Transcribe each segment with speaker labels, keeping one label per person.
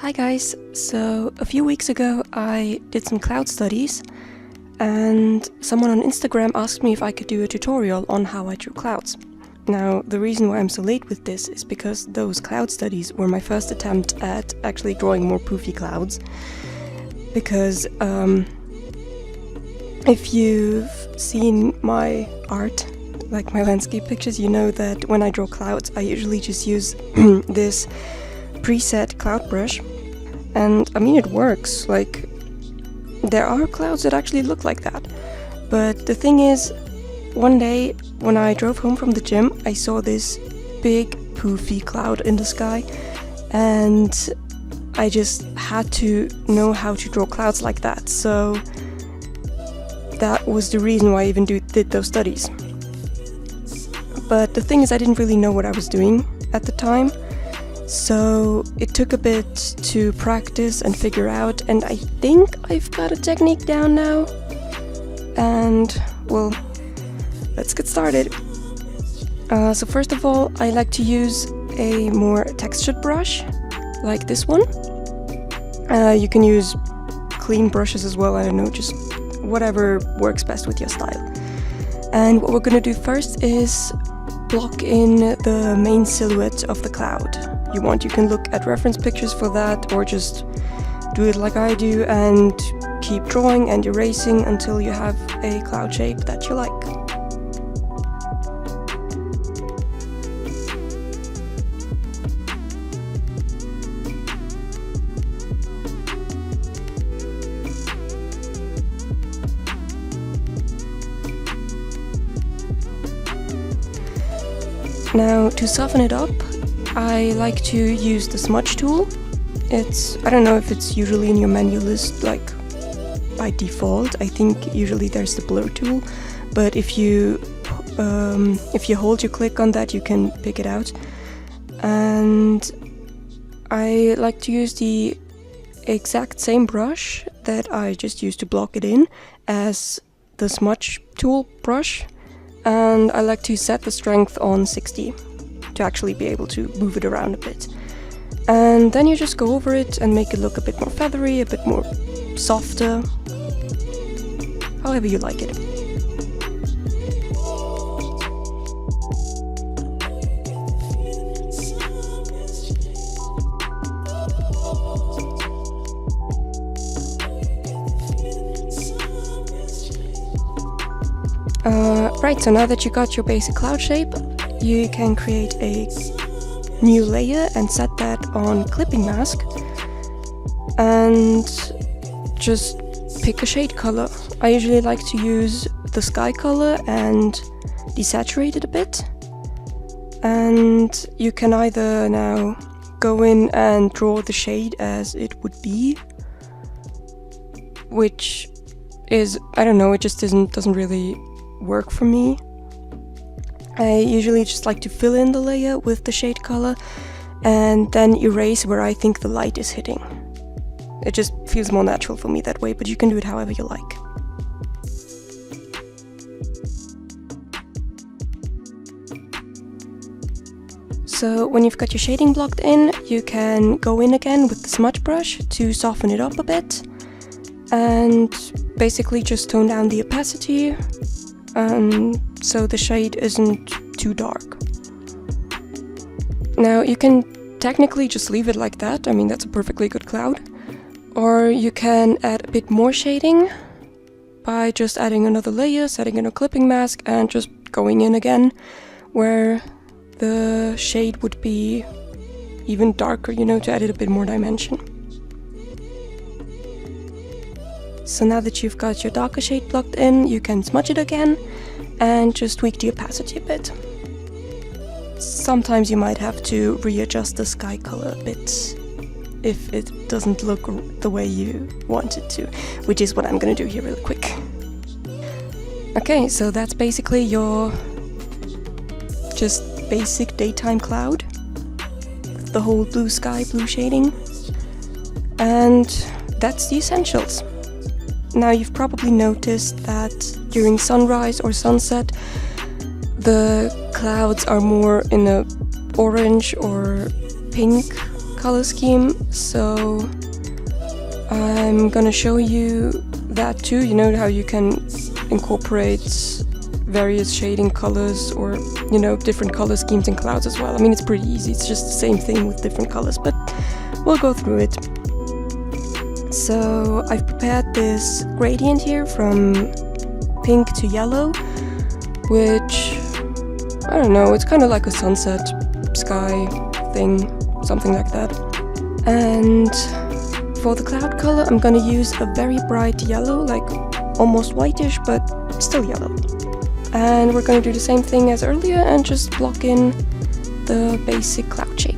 Speaker 1: Hi guys, so a few weeks ago I did some cloud studies and someone on Instagram asked me if I could do a tutorial on how I drew clouds. Now, the reason why I'm so late with this is because those cloud studies were my first attempt at actually drawing more poofy clouds. Because if you've seen my art, like my landscape pictures, you know that when I draw clouds I usually just use this preset cloud brush. And I mean, it works. Like, there are clouds that actually look like that. But the thing is, one day when I drove home from the gym, I saw this big poofy cloud in the sky, and I just had to know how to draw clouds like that. So that was the reason why I even did those studies. But the thing is, I didn't really know what I was doing at the time. So it took a bit to practice and figure out, and I think I've got a technique down now. And, well, let's get started. So first of all, I like to use a more textured brush, like this one. You can use clean brushes as well, I don't know, just whatever works best with your style. And what we're gonna do first is block in the main silhouette of the cloud. You can look at reference pictures for that, or just do it like I do and keep drawing and erasing until you have a cloud shape that you like. Now, to soften it up, I like to use the smudge tool. I don't know if it's usually in your menu list, like by default. I think usually there's the blur tool, but if you hold your click on that, you can pick it out. And I like to use the exact same brush that I just used to block it in as the smudge tool brush. And I like to set the strength on 60 to actually be able to move it around a bit. And then you just go over it and make it look a bit more feathery, a bit more softer, however you like it. Right, so now that you got your basic cloud shape, you can create a new layer and set that on clipping mask and just pick a shade color. I usually like to use the sky color and desaturate it a bit. And you can either now go in and draw the shade as it would be, which is, I don't know, it just doesn't really work for me. I usually just like to fill in the layer with the shade color and then erase where I think the light is hitting. It just feels more natural for me that way, but you can do it however you like. So when you've got your shading blocked in, you can go in again with the smudge brush to soften it up a bit and basically just tone down the opacity, so the shade isn't too dark. Now, you can technically just leave it like that. I mean, that's a perfectly good cloud. Or you can add a bit more shading by just adding another layer, setting in a clipping mask, and just going in again where the shade would be even darker, you know, to add it a bit more dimension. So now that you've got your darker shade blocked in, you can smudge it again and just tweak the opacity a bit. Sometimes you might have to readjust the sky color a bit if it doesn't look the way you want it to, which is what I'm gonna do here really quick. Okay, so that's basically your just basic daytime cloud. The whole blue sky, blue shading. And that's the essentials. Now, you've probably noticed that during sunrise or sunset, the clouds are more in a orange or pink color scheme, so I'm gonna show you that too. You know how you can incorporate various shading colors or, you know, different color schemes in clouds as well. I mean, it's pretty easy, it's just the same thing with different colors, but we'll go through it. So I've prepared this gradient here from pink to yellow, which, I don't know, it's kind of like a sunset sky thing, something like that. And for the cloud color, I'm gonna use a very bright yellow, like almost whitish, but still yellow. And we're gonna do the same thing as earlier and just block in the basic cloud shape.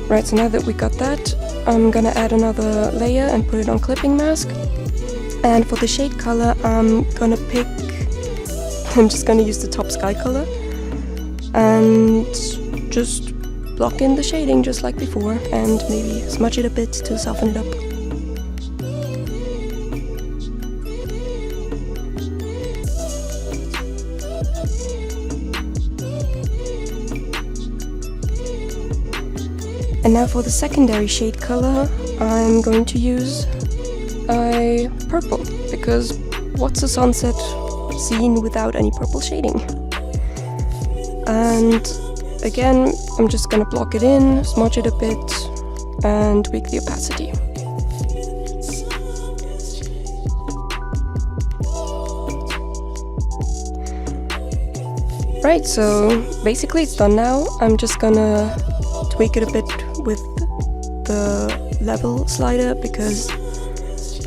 Speaker 1: Right, so now that we got that, I'm gonna add another layer and put it on clipping mask. And for the shade color, I'm just gonna use the top sky color and just block in the shading just like before and maybe smudge it a bit to soften it up. And now for the secondary shade color, I'm going to use a purple, because what's a sunset scene without any purple shading? And again, I'm just gonna block it in, smudge it a bit, and tweak the opacity. Right, so basically it's done now. I'm just gonna tweak it a bit with the level slider because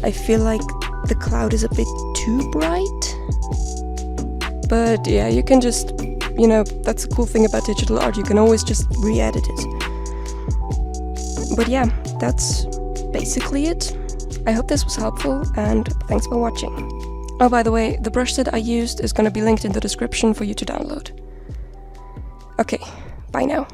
Speaker 1: I feel like the cloud is a bit too bright. But yeah, you can just, you know, that's the cool thing about digital art, you can always just re-edit it. But yeah, that's basically it. I hope this was helpful and thanks for watching. Oh, by the way, the brush set I used is gonna be linked in the description for you to download. Okay, bye now.